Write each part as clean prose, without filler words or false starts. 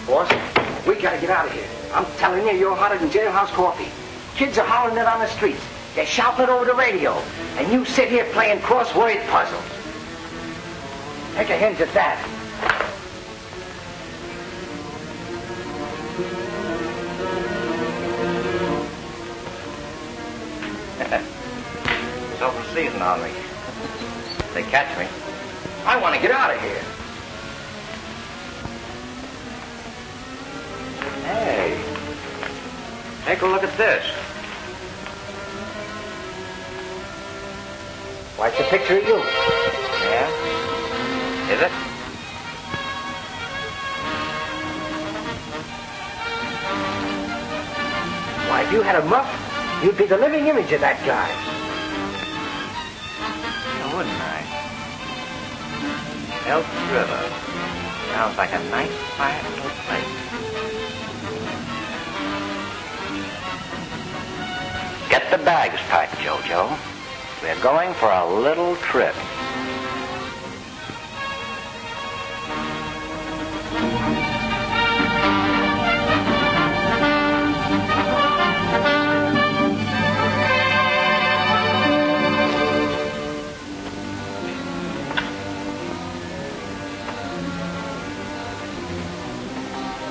Boss, we gotta get out of here. I'm telling you, you're hotter than jailhouse coffee. Kids are hollering it on the streets. They're shouting it over the radio. And you sit here playing crossword puzzles. Take a hint at that. It's open season on me. If they catch me, I want to get out of here. hey, take a look at this. Why, it's a picture of you. Yeah? Is it? Why, if you had a muff, you'd be the living image of that guy. Yeah, wouldn't I? Elk River. Sounds like a nice, quiet little place. Get the bags packed, Jojo. We're going for a little trip.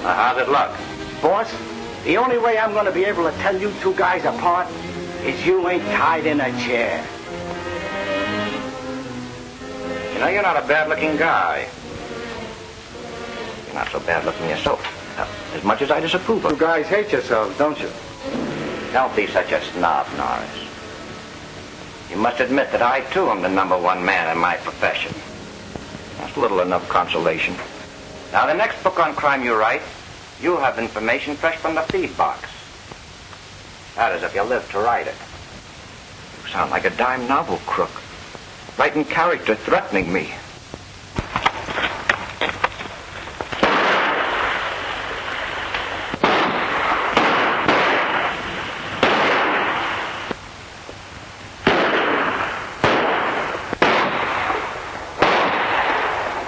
How's it look? Boss, the only way I'm going to be able to tell you two guys apart is you ain't tied in a chair. You know, you're not a bad-looking guy. You're not so bad-looking yourself. As much as I disapprove of You guys hate yourselves, don't you? Don't be such a snob, Norris. You must admit that I, too, am the #1 man in my profession. That's little enough consolation. Now, the next book on crime you write, you'll have information fresh from the feed box. That is, if you live to write it. You sound like a dime novel crook. Writing character threatening me.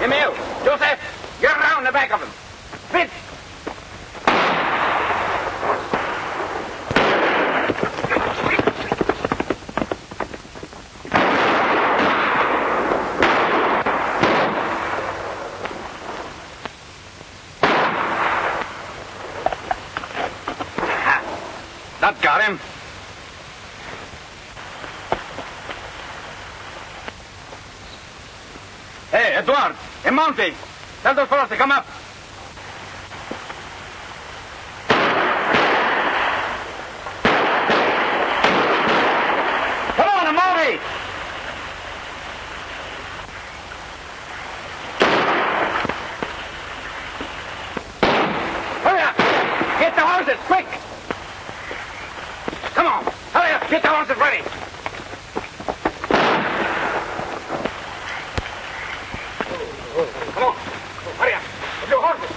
Emil, Joseph, get around the back of him. Fitz! That got him. Hey, Edward, and Monty, tell those fellows to come up. Come on, Monty! Hurry up! Get the horses, quick! Come on, hurry up, get the horses ready. Come on, hurry up, get your horses.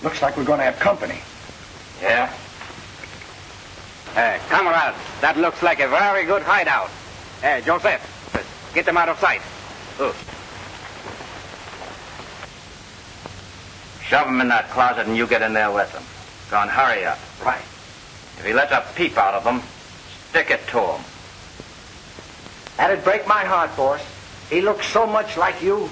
Looks like we're going to have company. Yeah? Hey, comrades, that looks like a very good hideout. Hey, Joseph, get them out of sight. Shove him in that closet and you get in there with him. Go on, hurry up. Right. If he lets a peep out of them, stick it to him. That'd break my heart, boss. He looks so much like you.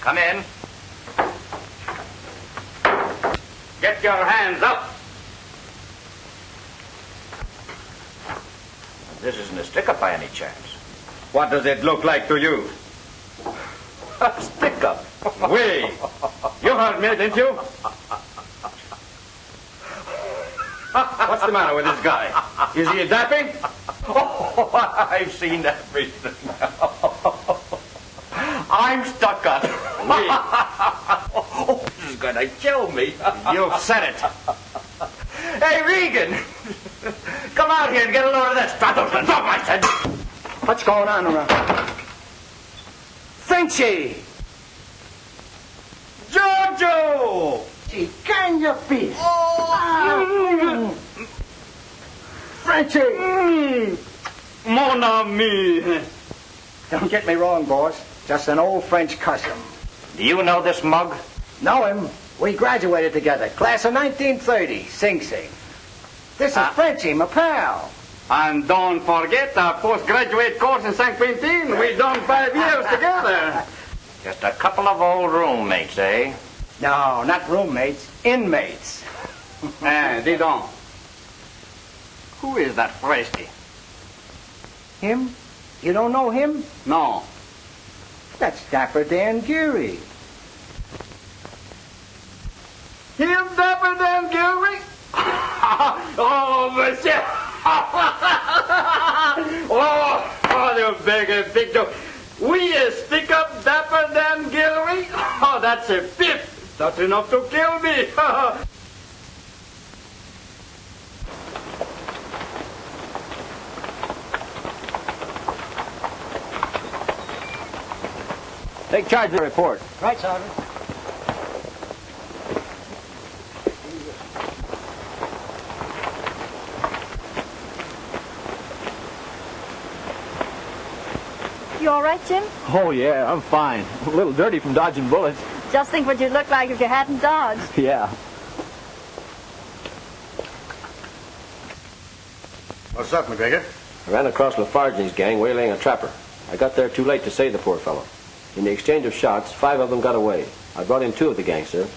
Come in. Get your hands up. This isn't a stick-up by any chance. What does it look like to you? A stick-up? Wait. You heard me, didn't you? What's the matter with this guy? Is he a dapping? Oh, I've seen everything. I'm stuck on. Oh, this is going to kill me. You've said it. Hey, Regan. Come out here and get a load of this. Drop, I said. What's going on around? Frenchie! Jojo! Gee, can you be? Frenchie! Mon ami. Don't get me wrong, boss. Just an old French custom. Do you know this mug? Know him? We graduated together. Class of 1930. Sing Sing. This is Frenchie, my pal. And don't forget our postgraduate course in St. Quentin. We've done 5 years together. Just a couple of old roommates, eh? No, not roommates. Inmates. Dis donc. Who is that Fresty? Him? You don't know him? No. That's Dapper Dan Geary. Him Dapper Dan Geary? Oh, monsieur. Oh, Father Beggar, Victor. We stick up Dapper Dan Geary? Oh, that's a fifth. That's enough to kill me. Take charge of the report. Right, Sergeant. You all right, Jim? Oh, yeah, I'm fine. A little dirty from dodging bullets. Just think what you'd look like if you hadn't dodged. Yeah. What's up, McGregor? I ran across Lafarge and his gang waylaying a trapper. I got there too late to save the poor fellow. In the exchange of shots, 5 of them got away. I brought in 2 of the gang, sir.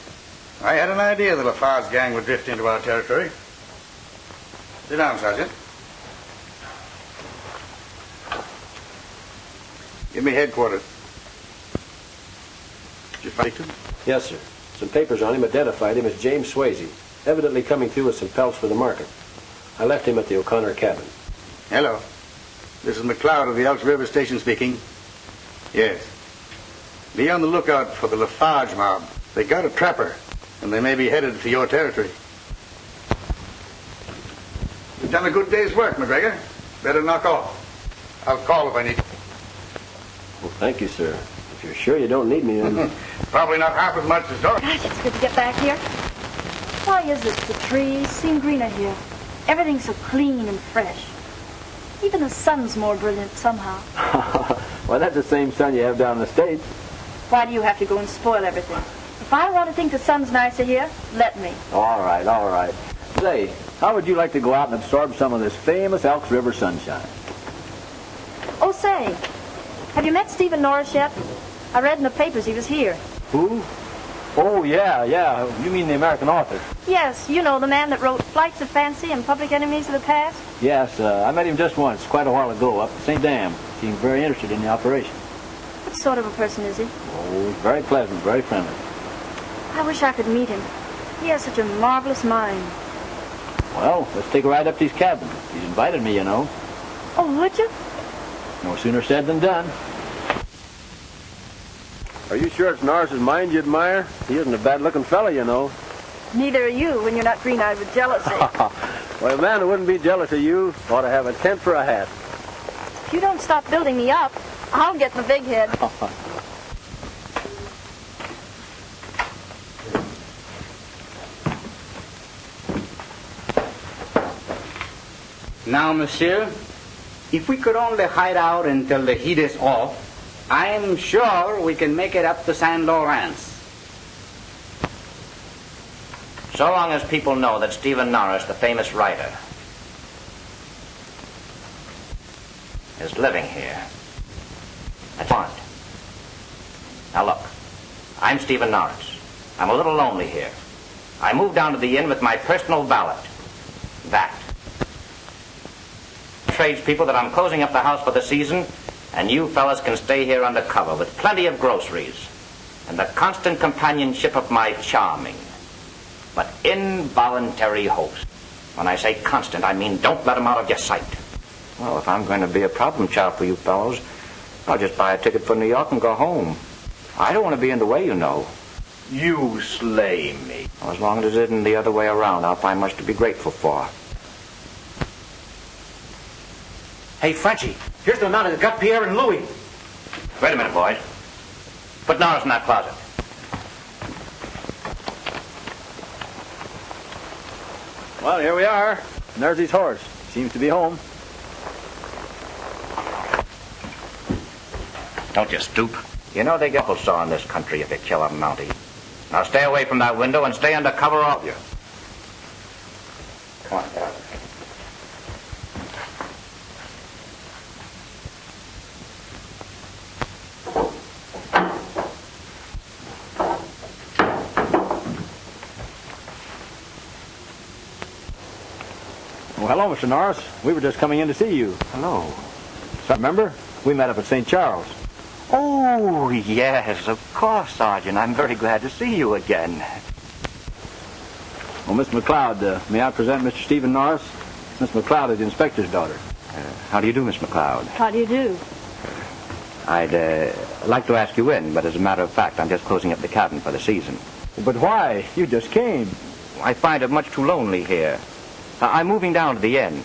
I had an idea the Lafarge gang would drift into our territory. Sit down, Sergeant. Give me headquarters. Did you find him? Yes, sir. Some papers on him identified him as James Swayze, evidently coming through with some pelts for the market. I left him at the O'Connor cabin. Hello. This is McLeod of the Elks River Station speaking. Yes. Be on the lookout for the Lafarge mob. They got a trapper, and they may be headed for your territory. You've done a good day's work, McGregor. Better knock off. I'll call if I need you. Well, thank you, sir. If you're sure you don't need me, then... Probably not half as much as Doris. Gosh, it's good to get back here. Why is it the trees seem greener here? Everything's so clean and fresh. Even the sun's more brilliant somehow. Well, that's the same sun you have down in the States. Why do you have to go and spoil everything? If I want to think the sun's nicer here, let me. All right, all right. Say, how would you like to go out and absorb some of this famous Elks River sunshine? Oh, say, have you met Stephen Norris yet? I read in the papers he was here. Who? Oh, yeah. You mean the American author? Yes, you know, the man that wrote Flights of Fancy and Public Enemies of the Past. Yes, I met him just once, quite a while ago, up at St. Dam. Seemed very interested in the operation. What sort of a person is he? Oh, very pleasant, very friendly. I wish I could meet him. He has such a marvelous mind. Well, let's take a ride up to his cabin. He's invited me, you know. Oh, would you? No sooner said than done. Are you sure it's Norris's mind you admire? He isn't a bad-looking fella, you know. Neither are you when you're not green-eyed with jealousy. Well, a man who wouldn't be jealous of you ought to have a tent for a hat. If you don't stop building me up, I'll get the big head. Now, monsieur, if we could only hide out until the heat is off, I'm sure we can make it up to St. Lawrence. So long as people know that Stephen Norris, the famous writer, is living here, that's fine. Now look, I'm Stephen Norris. I'm a little lonely here. I moved down to the inn with my personal valet. That. Tradespeople that I'm closing up the house for the season, and you fellas can stay here under cover with plenty of groceries and the constant companionship of my charming but involuntary host. When I say constant, I mean don't let him out of your sight. Well, if I'm going to be a problem child for you fellows, I'll just buy a ticket for New York and go home. I don't want to be in the way, you know. You slay me. Well, as long as it isn't the other way around, I'll find much to be grateful for. Hey, Frenchie, here's the amount that got Pierre and Louis. Wait a minute, boys. Put Norris in that closet. Well, here we are. And there's his horse. Seems to be home. Don't you stoop. You know they get a saw in this country if you kill a Mountie. Now stay away from that window and stay under cover of you. Come on, down. Oh, hello, Mr. Norris. We were just coming in to see you. Hello. So, remember? We met up at St. Charles. Oh, yes, of course, Sergeant. I'm very glad to see you again. Well, Miss McLeod, may I present Mr. Stephen Norris? Miss McLeod is the inspector's daughter. How do you do, Miss McLeod? How do you do? I'd like to ask you in, but as a matter of fact, I'm just closing up the cabin for the season. But why? You just came. I find it much too lonely here. I'm moving down to the inn.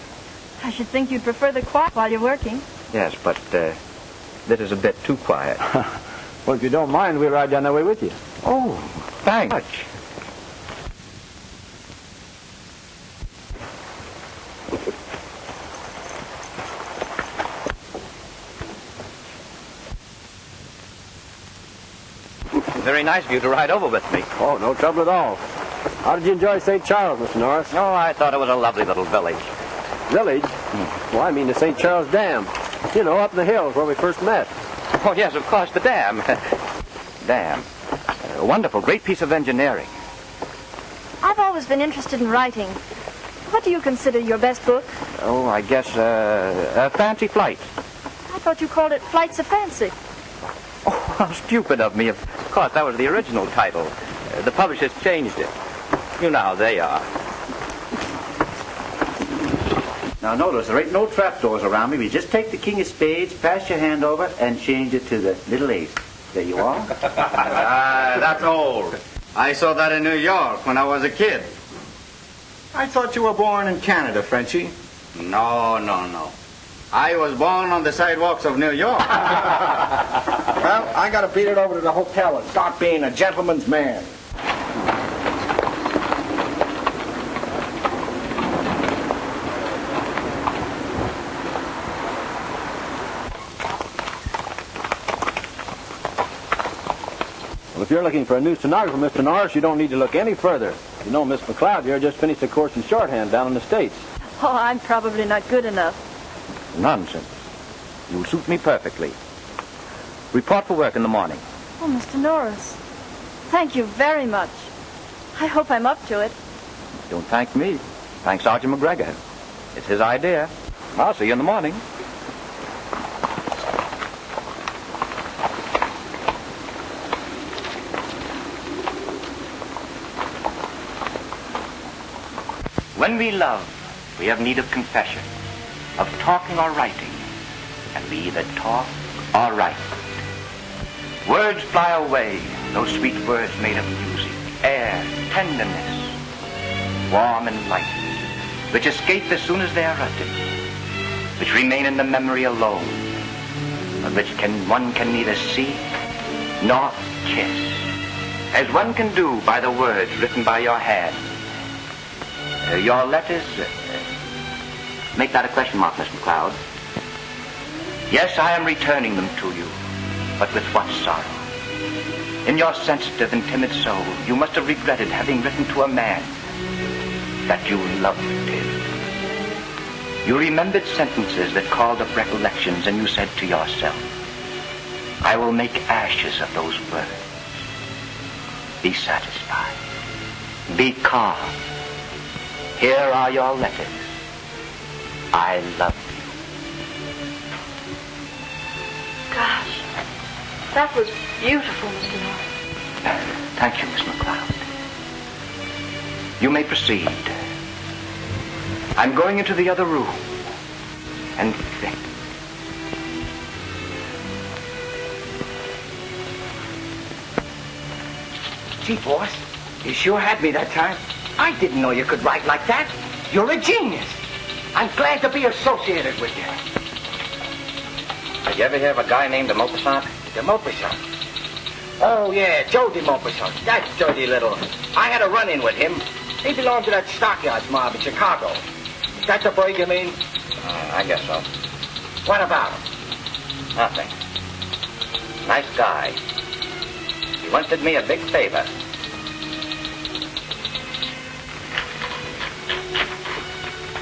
I should think you'd prefer the quiet while you're working. Yes, but this is a bit too quiet. Well, if you don't mind, we'll ride down that way with you. Oh, thanks much. Very nice of you to ride over with me. Oh, no trouble at all. How did you enjoy St. Charles, Mr. Norris? Oh, I thought it was a lovely little village. Village? Well, I mean the St. Charles Dam. You know, up in the hills where we first met. Oh, yes, of course, the dam. Dam. A wonderful, great piece of engineering. I've always been interested in writing. What do you consider your best book? Oh, I guess, Fancy Flight. I thought you called it Flights of Fancy. Oh, how stupid of me. Of course, that was the original title. The publishers changed it. You know how they are. Now notice, there ain't no trapdoors around me. We just take the king of spades, pass your hand over, and change it to the little ace. There you are. That's old. I saw that in New York when I was a kid. I thought you were born in Canada, Frenchie. No, no, no. I was born on the sidewalks of New York. Well, I gotta beat it over to the hotel and start being a gentleman's man. Well, if you're looking for a new stenographer, Mr. Norris, you don't need to look any further. You know, Miss McLeod here just finished a course in shorthand down in the States. Oh, I'm probably not good enough. Nonsense. You suit me perfectly. Report for work in the morning. Oh, Mr. Norris, thank you very much. I hope I'm up to it. Don't thank me. Thank Sergeant McGregor. It's his idea. I'll see you in the morning. When we love, we have need of confession, of talking or writing, and we either talk or write. Words fly away, those sweet words made of music, air, tenderness, warm and light, which escape as soon as they are uttered, which remain in the memory alone, of which one can neither see nor kiss, as one can do by the words written by your hand. Your letters, make that a question mark, Miss McLeod. Yes, I am returning them to you, but with what sorrow? In your sensitive and timid soul, you must have regretted having written to a man that you loved him. You remembered sentences that called up recollections, and you said to yourself, I will make ashes of those words. Be satisfied. Be calm. Here are your letters. I love you. Gosh, that was beautiful, Mr. Norris. Thank you, Miss McLeod. You may proceed. I'm going into the other room. And Gee, boss, you sure had me that time. I didn't know you could write like that. You're a genius. I'm glad to be associated with you. did you ever hear of a guy named de Maupassant? De Maupassant. Oh, yeah, Joe de Maupassant. That dirty little... I had a run-in with him. He belonged to that stockyards mob in Chicago. Is that the bird you mean? I guess so. What about him? Nothing. Nice guy. He once did me a big favor.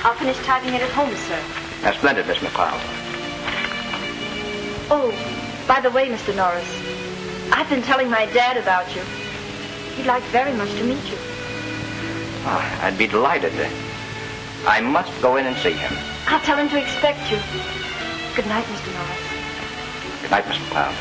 I'll finish typing it at home, sir. That's splendid, Miss McCloud. Oh, by the way, Mr. Norris, I've been telling my dad about you. He'd like very much to meet you. Oh, I'd be delighted to. I must go in and see him. I'll tell him to expect you. Good night, Mr. Norris. Good night, Miss McCloud.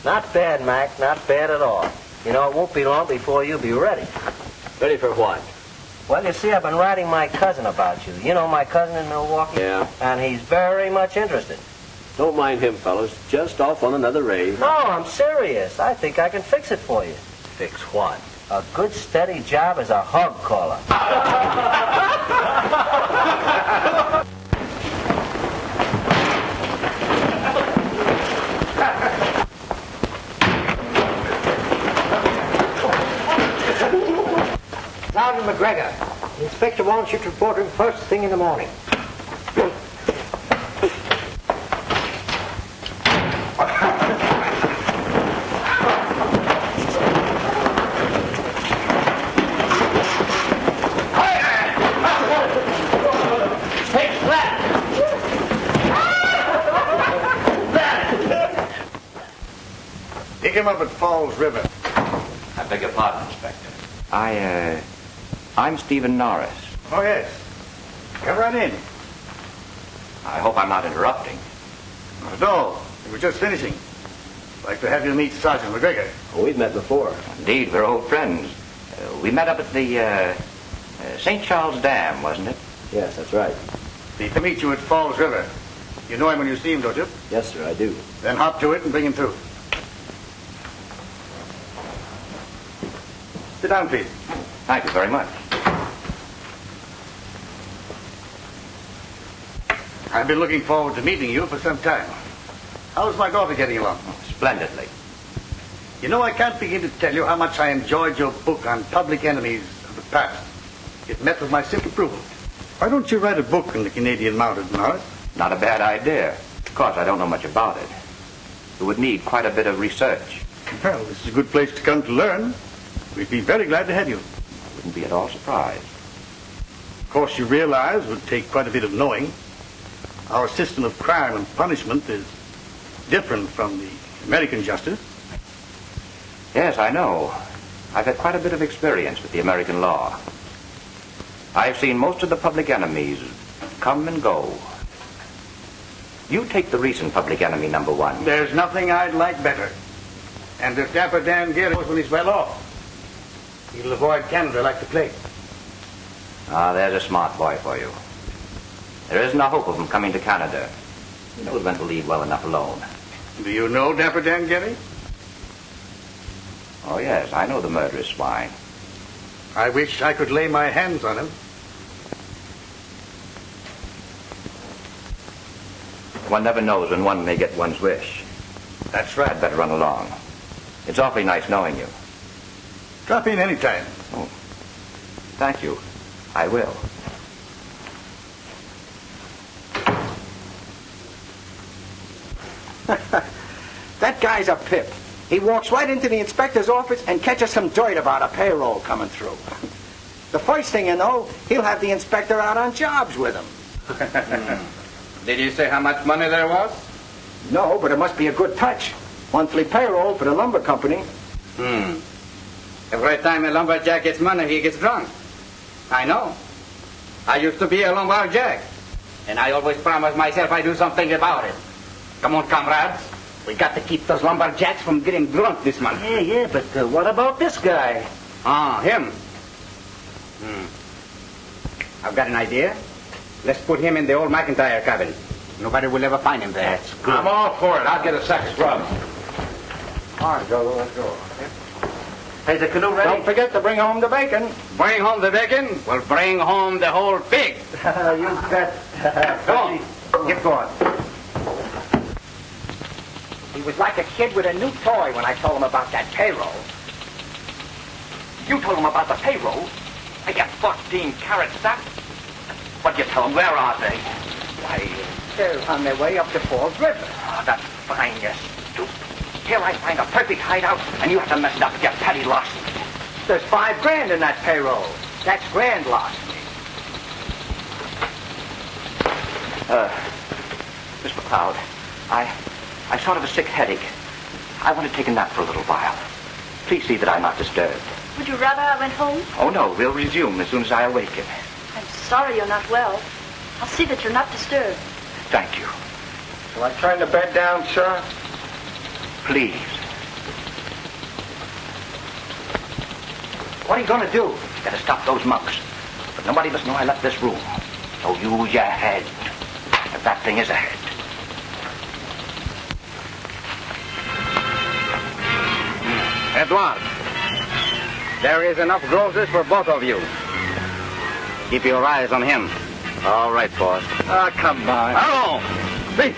Not bad, Mac. Not bad at all. You know, it won't be long before you'll be ready. Ready for what? Well, you see, I've been writing my cousin about you. You know my cousin in Milwaukee? Yeah. And he's very much interested. Don't mind him, fellas. Just off on another raid. No, I'm serious. I think I can fix it for you. Fix what? A good, steady job as a hog caller. Sergeant McGregor, the inspector wants you to report him first thing in the morning. Pick him up at Falls River. I beg your pardon, Inspector. I'm Stephen Norris. Oh, yes. Come right in. I hope I'm not interrupting. Not at all. We were just finishing. I'd like to have you meet Sergeant McGregor. Oh, we've met before. Indeed, we're old friends. We met up at the St. Charles Dam, wasn't it? Yes, that's right. He's to meet you at Falls River. You know him when you see him, don't you? Yes, sir, I do. Then hop to it and bring him through. Sit down, please. Thank you very much. I've been looking forward to meeting you for some time. How's my daughter getting along? Splendidly. You know, I can't begin to tell you how much I enjoyed your book on public enemies of the past. It met with my simple approval. Why don't you write a book on the Canadian Mounted, Norris? Not a bad idea. Of course, I don't know much about it. It would need quite a bit of research. Well, this is a good place to come to learn. We'd be very glad to have you. Wouldn't be at all surprised. Of course, you realize it would take quite a bit of knowing. Our system of crime and punishment is different from the American justice. Yes, I know. I've had quite a bit of experience with the American law. I've seen most of the public enemies come and go. You take the recent public enemy, number one. There's nothing I'd like better. And if Dapper Dan Gary knows when he's well off, he'll avoid Canada like the plague. Ah, there's a smart boy for you. There isn't a hope of him coming to Canada. He knows when to leave well enough alone. Do you know Dapper Dan Gary? Oh, yes, I know the murderous swine. I wish I could lay my hands on him. One never knows when one may get one's wish. That's right. I'd better run along. It's awfully nice knowing you. Drop in any time. Oh, thank you. I will. That guy's a pip. He walks right into the inspector's office and catches some dirt about a payroll coming through. The first thing you know, he'll have the inspector out on jobs with him. Did you say how much money there was? No, but it must be a good touch. Monthly payroll for the lumber company. Every time a lumberjack gets money, he gets drunk. I know. I used to be a lumberjack, and I always promised myself I'd do something about it. Come on, comrades. We got to keep those lumberjacks from getting drunk this month. Yeah, but what about this guy? Him. I've got an idea. Let's put him in the old McIntyre cabin. Nobody will ever find him there. That's good. I'm all for it. I'll get a sack of grub. All right, Joe, let's go. Is the canoe ready? Don't forget to bring home the bacon. Bring home the bacon? Well, bring home the whole pig. You bet. Go on. Get going. He was like a kid with a new toy when I told him about that payroll. You told him about the payroll? I got 14 carats that. What'd you tell them? Where are they? Why, they're on their way up to Falls River. Oh, that's fine, you stoop. Here I find a perfect hideout, and you have to mess it up with your petty larceny. There's $5 grand in that payroll. That's grand larceny. Miss McLeod, I sort of a sick headache. I want to take a nap for a little while. Please see that I'm not disturbed. Would you rather I went home? Oh, no, we'll resume as soon as I awaken. I'm sorry you're not well. I'll see that you're not disturbed. Thank you. Shall I turn the bed down, sir? Please. What are you going to do? Gotta stop those monks. But nobody must know I left this room. So use your head. If that thing is a head. Edward, there is enough groceries for both of you. Keep your eyes on him. All right, boss. Ah, come on. Hello! Please.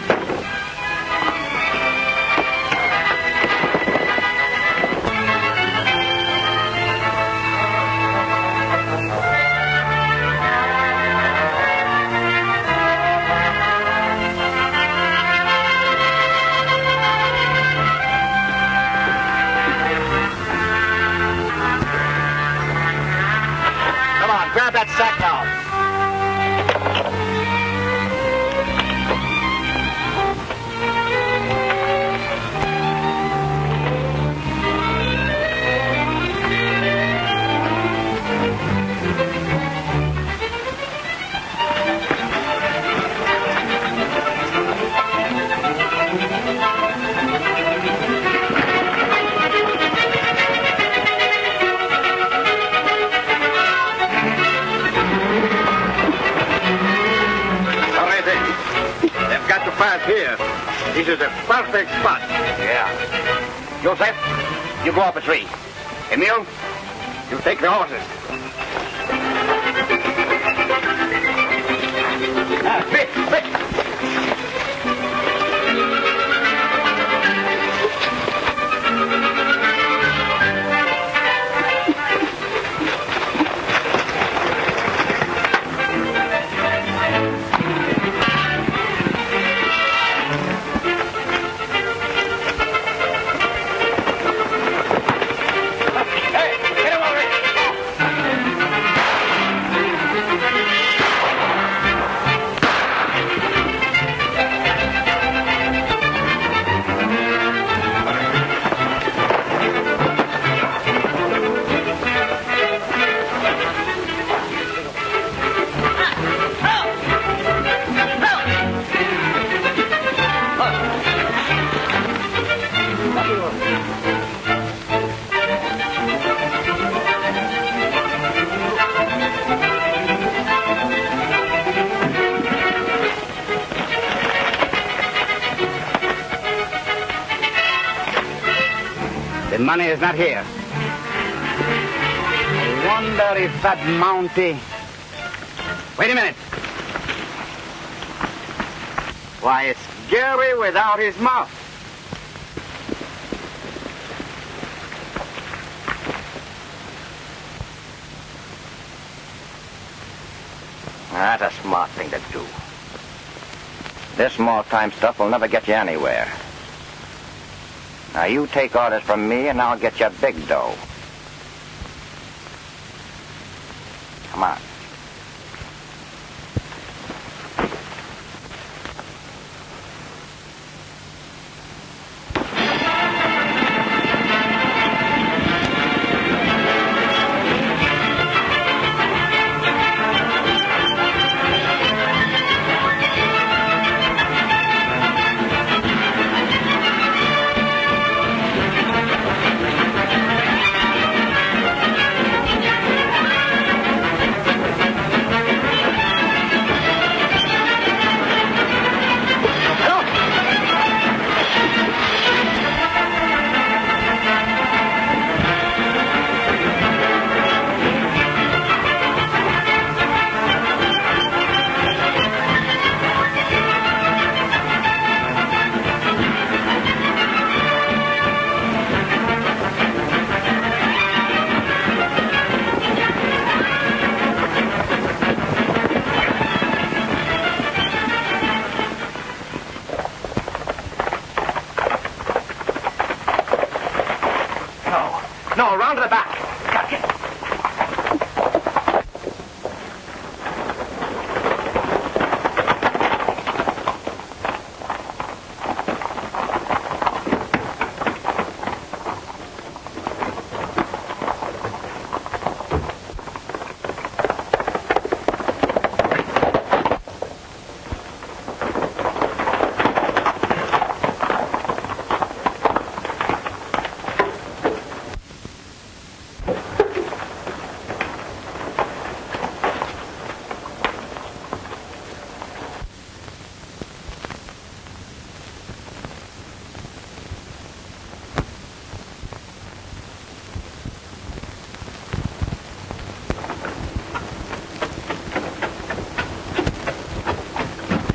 Come on, grab that sack now. Got to pass here. This is a perfect spot. Yeah. Joseph, you go up a tree. Emil, you take the horses. Quick, quick. The money is not here. I wonder if that Mountie... Wait a minute. Why, it's Gary without his mouth. That's a smart thing to do. This small-time stuff will never get you anywhere. Now, you take orders from me, and I'll get you big dough. Come on. No, around to the back. Got it.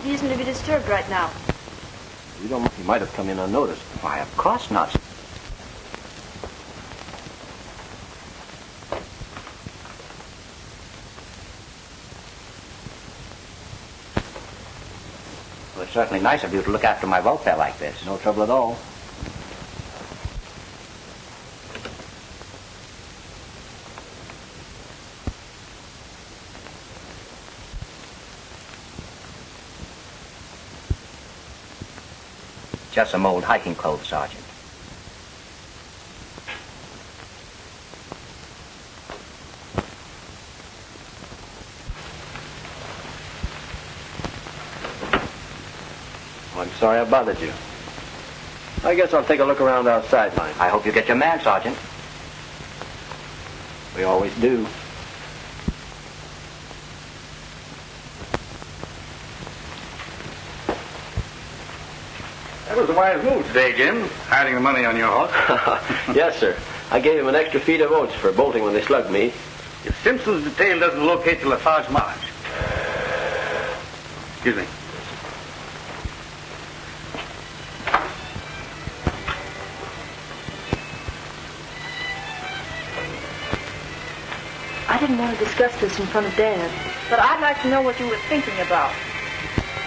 He isn't to be disturbed right now. You don't. He might have come in unnoticed. Why, of course not. Well, it's certainly nice of you to look after my welfare like this. No trouble at all. Just some old hiking clothes, Sergeant. Oh, I'm sorry I bothered you. I guess I'll take a look around outside, mine. I hope you get your man, Sergeant. We always do. That was a wise move today, Jim, hiding the money on your horse. Yes, sir. I gave him an extra feed of oats for bolting when they slugged me. If Simpson's detail doesn't locate the Lafarge March. Excuse me. I didn't want to discuss this in front of Dad, but I'd like to know what you were thinking about.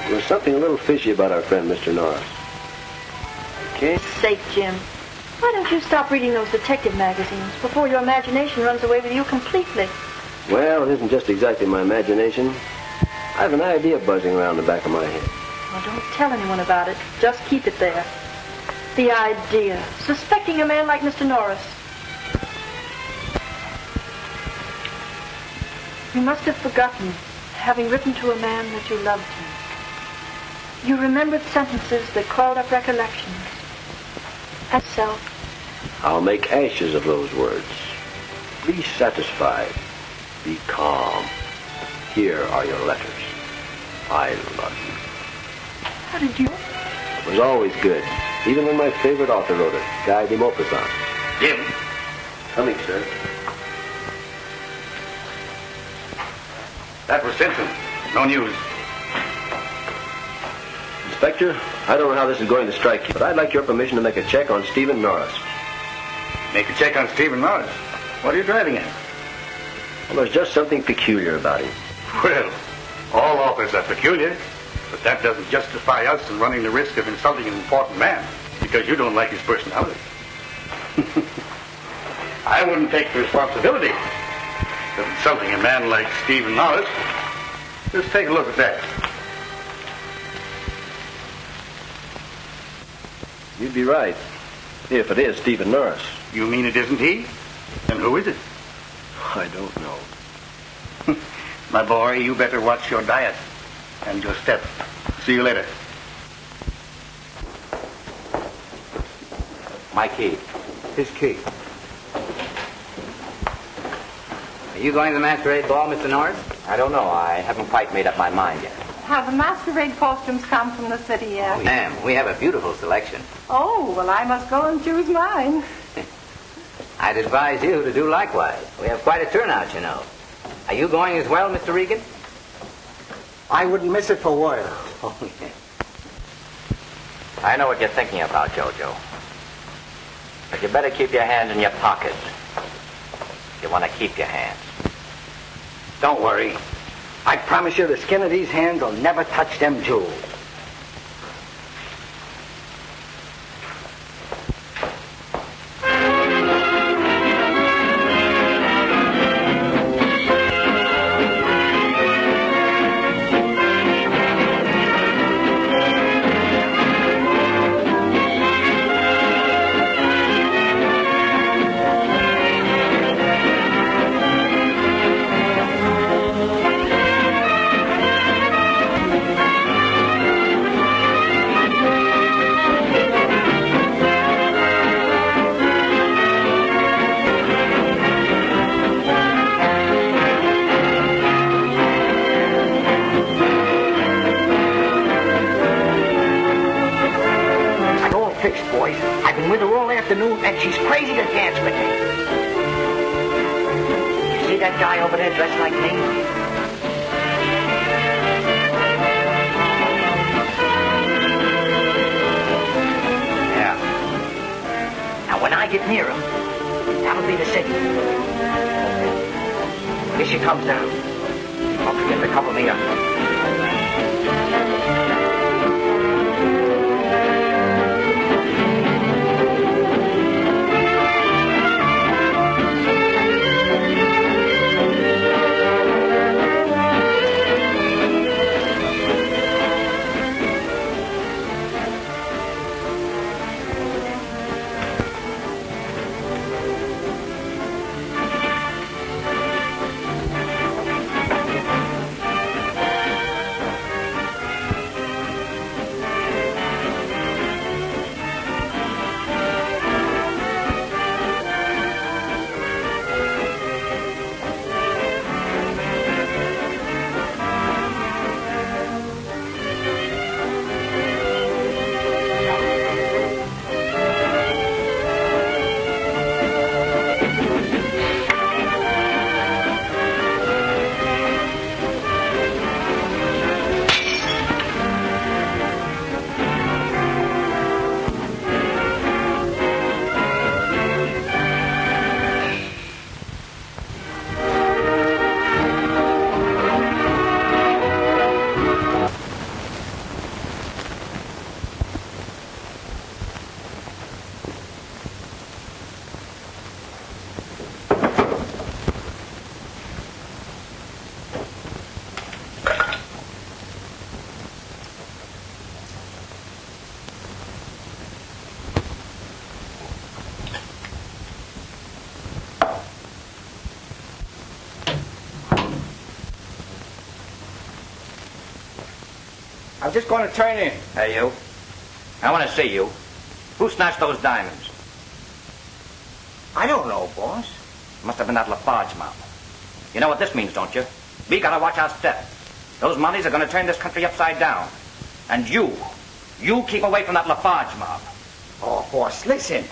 There's something a little fishy about our friend, Mr. Norris. Okay? Sake, Jim. Why don't you stop reading those detective magazines before your imagination runs away with you completely? Well, it isn't just exactly my imagination. I have an idea buzzing around the back of my head. Well, don't tell anyone about it. Just keep it there. The idea. Suspecting a man like Mr. Norris. You must have forgotten, having written to a man that you loved him. You remembered sentences that called up recollections. And so, I'll make ashes of those words. Be satisfied. Be calm. Here are your letters. I love you. how did you... It was always good. Even when my favorite author wrote it, Guy de Maupassant. Jim. Coming, sir. That was Simpson. No news. Inspector, I don't know how this is going to strike you, but I'd like your permission to make a check on Stephen Norris. Make a check on Stephen Norris. What are you driving at? Well, there's just something peculiar about him. Well, All authors are peculiar, but that doesn't justify us in running the risk of insulting an important man because you don't like his personality. I wouldn't take the responsibility of insulting a man like Stephen Norris. Just take a look at that. You'd be right. If it is Stephen Norris. You mean it isn't he? Then who is it? I don't know. My boy, you better watch your diet and your step. See you later. My key. His key. Are you going to the masquerade ball, Mr. Norris? I don't know. I haven't quite made up my mind yet. Have the masquerade costumes come from the city yet? Ma'am, we have a beautiful selection. Oh, well, I must go and choose mine. I'd advise you to do likewise. We have quite a turnout, you know. Are you going as well, Mr. Regan? I wouldn't miss it for worlds. Oh, yeah. I know what you're thinking about, Jojo. But you better keep your hands in your pockets. You want to keep your hands. Don't worry. I promise you the skin of these hands will never touch them jewels. And she's crazy to dance with me. You see that guy over there dressed like me? Yeah. Now, when I get near him, that'll be the signal. Here she comes now. Don't forget to cover me up. I'm just going to turn in. Hey, you. I want to see you. Who snatched those diamonds? I don't know, boss. Must have been that Lafarge mob. You know what this means, don't you? We gotta watch our step. Those monies are gonna turn this country upside down. And you keep away from that Lafarge mob. Oh, boss, listen.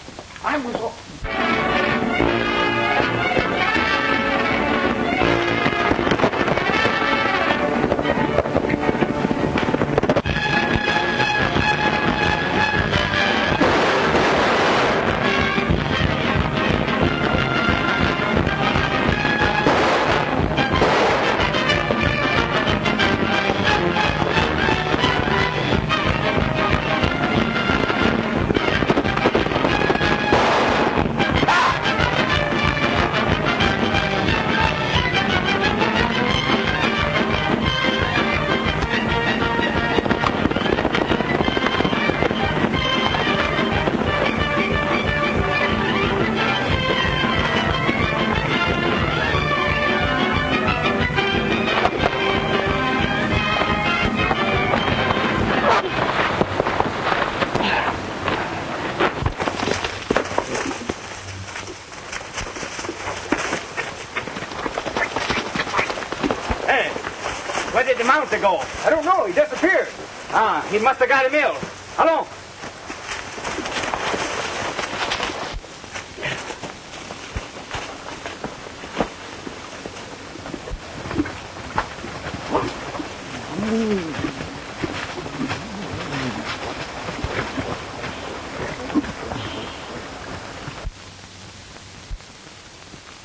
I was... bound to go. I don't know. He disappeared. Ah, he must have got him ill. Hello.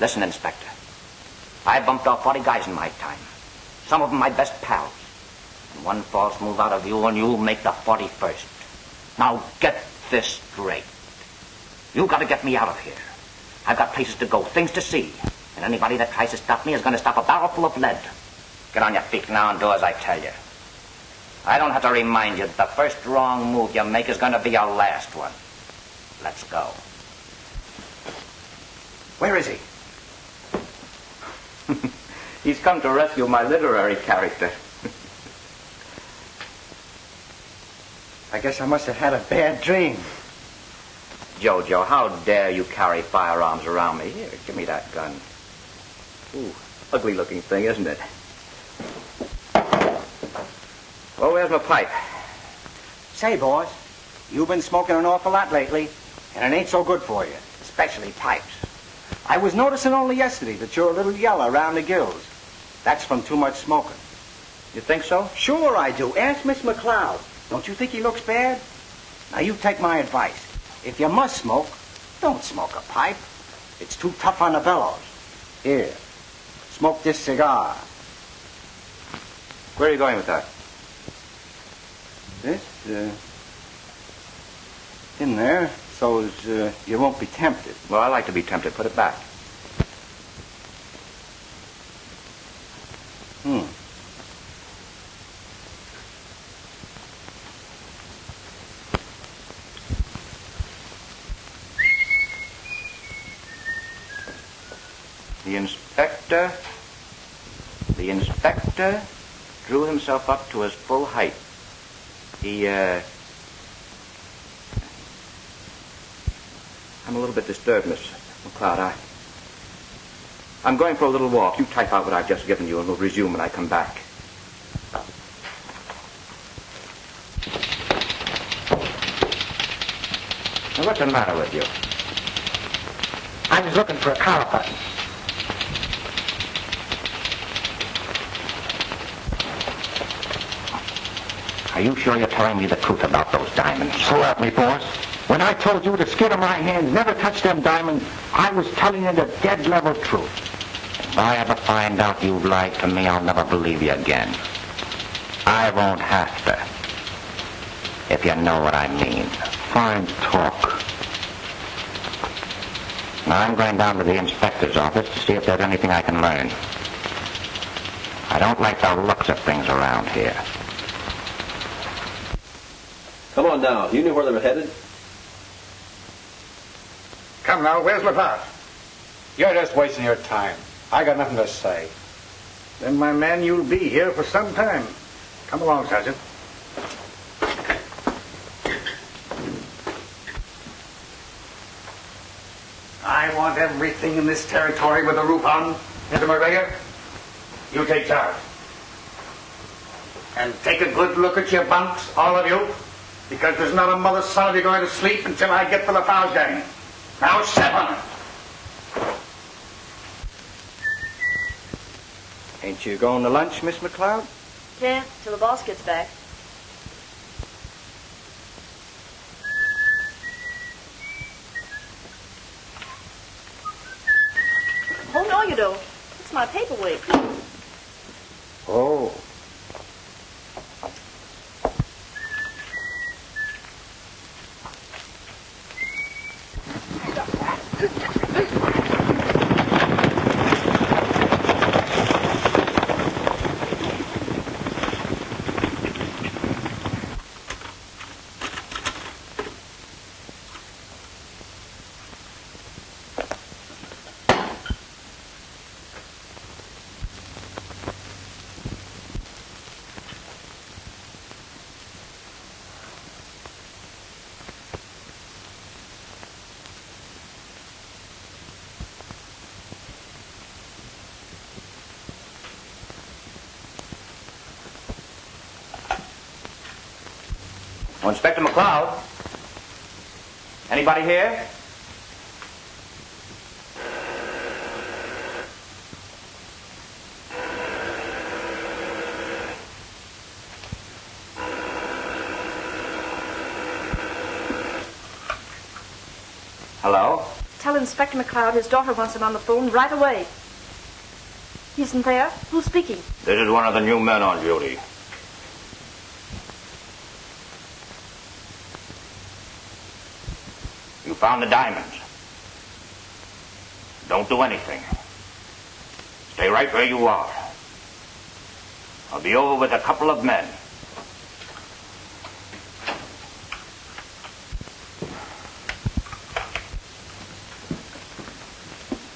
Listen, Inspector. I bumped off 40 guys in my time. Some of them my best pals. And one false move out of you and you'll make the 41st. Now get this straight. You gotta get me out of here. I've got places to go, things to see. And anybody that tries to stop me is gonna stop a barrel full of lead. Get on your feet now and do as I tell you. I don't have to remind you that the first wrong move you make is gonna be your last one. Let's go. Where is he? He's come to rescue my literary character. I guess I must have had a bad dream. Jojo, how dare you carry firearms around me? Here, give me that gun. Ooh, ugly looking thing, isn't it? Well, where's my pipe? Say, boys, you've been smoking an awful lot lately, and it ain't so good for you, especially pipes. I was noticing only yesterday that you're a little yellow around the gills. That's from too much smoking. You think so? Sure I do. Ask Miss McLeod. Don't you think he looks bad? Now, you take my advice. If you must smoke, don't smoke a pipe. It's too tough on the bellows. Here, smoke this cigar. Where are you going with that? This, in there, so as you won't be tempted. Well, I like to be tempted. Put it back. The inspector drew himself up to his full height. I'm a little bit disturbed, Miss McLeod. I'm going for a little walk. You type out what I've just given you, and we'll resume when I come back. Now, what's the matter with you? I was looking for a collar button. Are you sure you're telling me the truth about those diamonds? So help me, boss. When I told you the skin of my hand never touched them diamonds, I was telling you the dead level truth. If I ever find out you've lied to me, I'll never believe you again. I won't have to. If you know what I mean. Fine talk. Now, I'm going down to the inspector's office to see if there's anything I can learn. I don't like the looks of things around here. Come on now. You knew where they were headed? Come now, where's LaFarge? You're just wasting your time. I got nothing to say. Then, my man, you'll be here for some time. Come along, Sergeant. I want everything in this territory with a roof on. Mr. McGregor, you take charge. And take a good look at your bunks, all of you, because there's not a mother's son of you going to sleep until I get the LaFarge gang. Now, step on it. Ain't you going to lunch, Miss McLeod? Can't till the boss gets back. Oh, no, you don't. It's my paperweight. Oh. Inspector McCloud. Anybody here? Hello? Tell Inspector McCloud his daughter wants him on the phone right away. He isn't there? Who's speaking? This is one of the new men on duty. You found the diamonds. Don't do anything. Stay right where you are. I'll be over with a couple of men.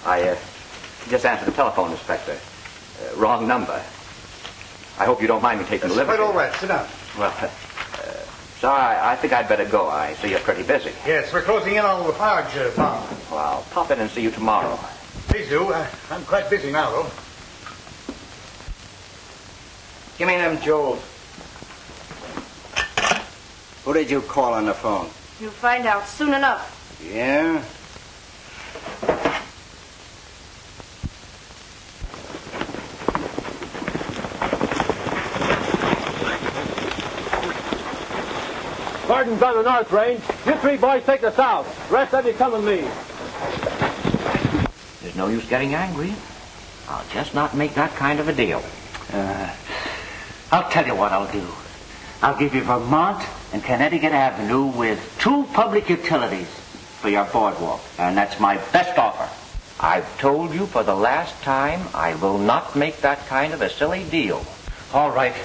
I just answered the telephone, Inspector. Wrong number. I hope you don't mind me taking the liberty. Quite all right. Sit down. Well, sir, I think I'd better go. I see you're pretty busy. Yes, we're closing in on the Lafarge farm. Well, I'll pop in and see you tomorrow. Please do. I'm quite busy now, though. Give me them jewels. Who did you call on the phone? You'll find out soon enough. Yeah? Gordon's on the north range. You three boys take the south. The rest of you come with me. There's no use getting angry. I'll just not make that kind of a deal. I'll tell you what I'll do. I'll give you Vermont and Connecticut Avenue with 2 public utilities for your boardwalk. And that's my best offer. I've told you for the last time I will not make that kind of a silly deal. All right.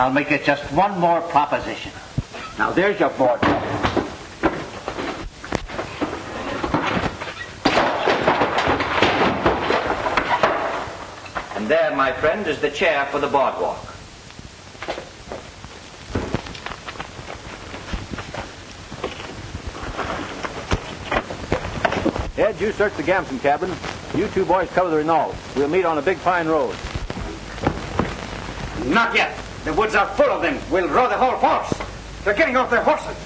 I'll make it just one more proposition. Now, there's your boardwalk. And there, my friend, is the chair for the boardwalk. Ed, you search the Gamson cabin. You two boys cover the Renault. We'll meet on a big pine road. Not yet. The woods are full of them. We'll row the whole force. They're getting off their horses.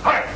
Hurry!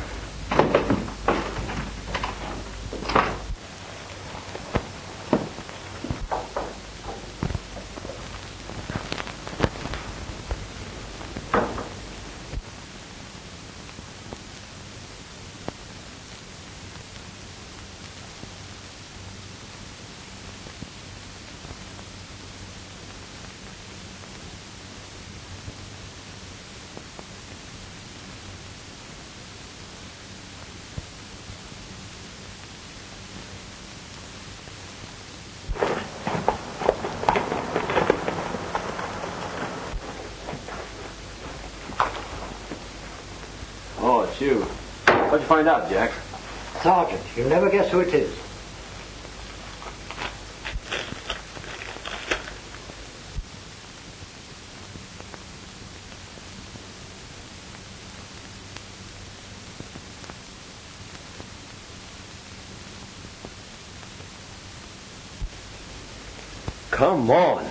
Oh, it's you. What'd you find out, Jack? Sergeant, you'll never guess who it is. Come on.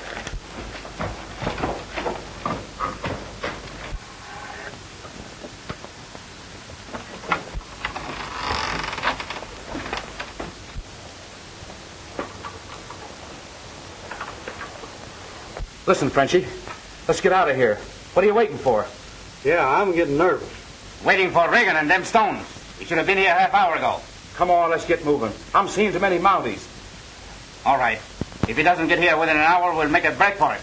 Listen, Frenchie. Let's get out of here. What are you waiting for? Yeah, I'm getting nervous. Waiting for Reagan and them stones. He should have been here a half hour ago. Come on, let's get moving. I'm seeing too many Mounties. All right. If he doesn't get here within an hour, we'll make a break for it.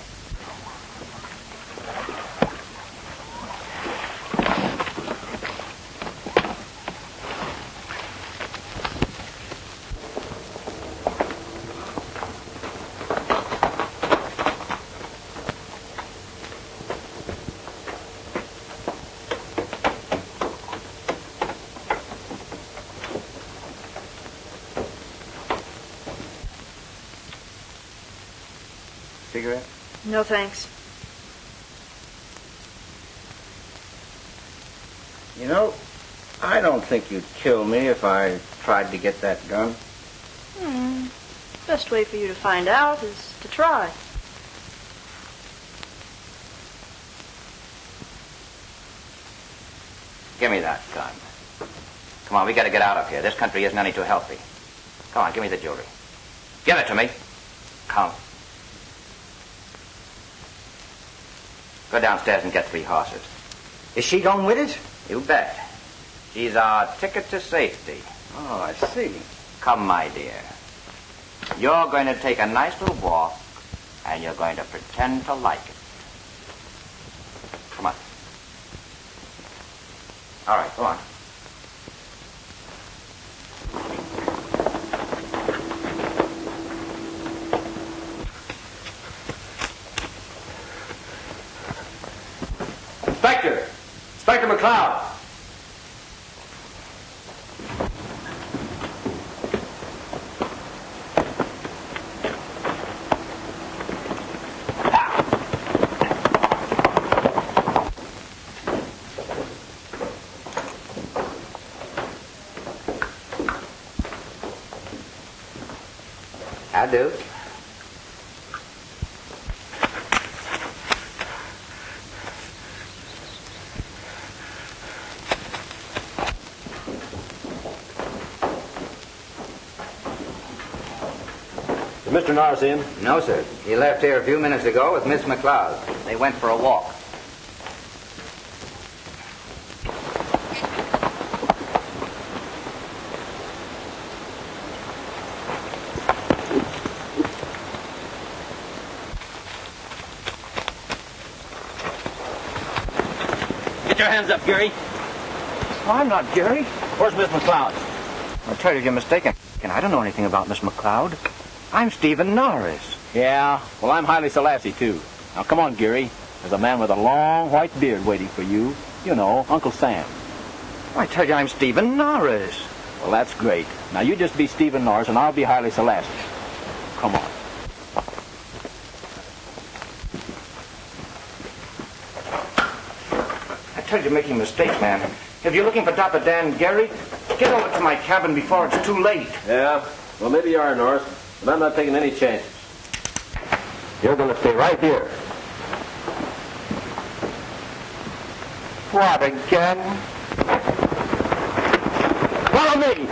Cigarette? No, thanks. You know, I don't think you'd kill me if I tried to get that gun. Best way for you to find out is to try. Give me that gun. Come on, we gotta get out of here. This country isn't any too healthy. Come on, give me the jewelry. Give it to me. Come. Go downstairs and get 3 horses. Is she going with us? You bet. She's our ticket to safety. Oh, I see. Come, my dear. You're going to take a nice little walk, and you're going to pretend to like it. Come on. All right, go on. Inspector McCloud. I do. Mr. Norris in? No, sir. He left here a few minutes ago with Miss McLeod. They went for a walk. Get your hands up, Gary. Oh, I'm not Gary. Where's Miss McLeod? I'll tell you, you're mistaken. And I don't know anything about Miss McLeod. I'm Stephen Norris. Yeah, well, I'm Haile Selassie, too. Now, come on, Gary. There's a man with a long white beard waiting for you. You know, Uncle Sam. I tell you, I'm Stephen Norris. Well, that's great. Now, you just be Stephen Norris, and I'll be Haile Selassie. Come on. I tell you, you're making a mistake, man. If you're looking for Dapper Dan Gary, get over to my cabin before it's too late. Yeah, well, maybe you are, Norris, but I'm not taking any chances. You're going to stay right here. What, again? Follow me!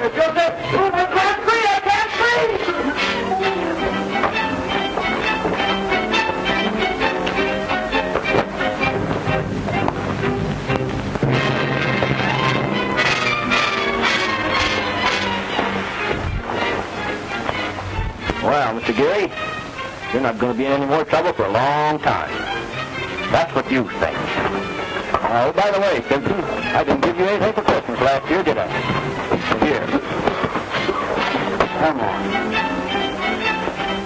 here, Joseph! I can't breathe! I can't Well, Mr. Geary, you're not going to be in any more trouble for a long time. That's what you think. Oh, by the way, Simpson, I didn't give you anything for Christmas last year, did I? Here. Come on.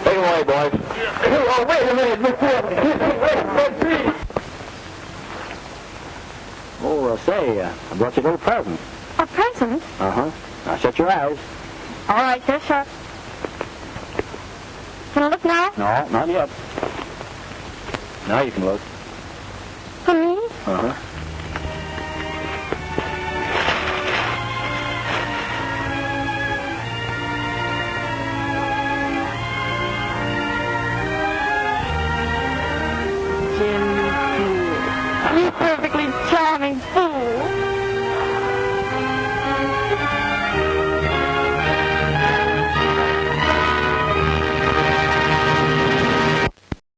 Take it away, boys. Oh, wait a minute, Mr. Oh, say, I brought you a little present. A present? Uh-huh. Now, shut your eyes. All right, they're shut. Can I look now? No, not yet. Now you can look. For me? Uh-huh.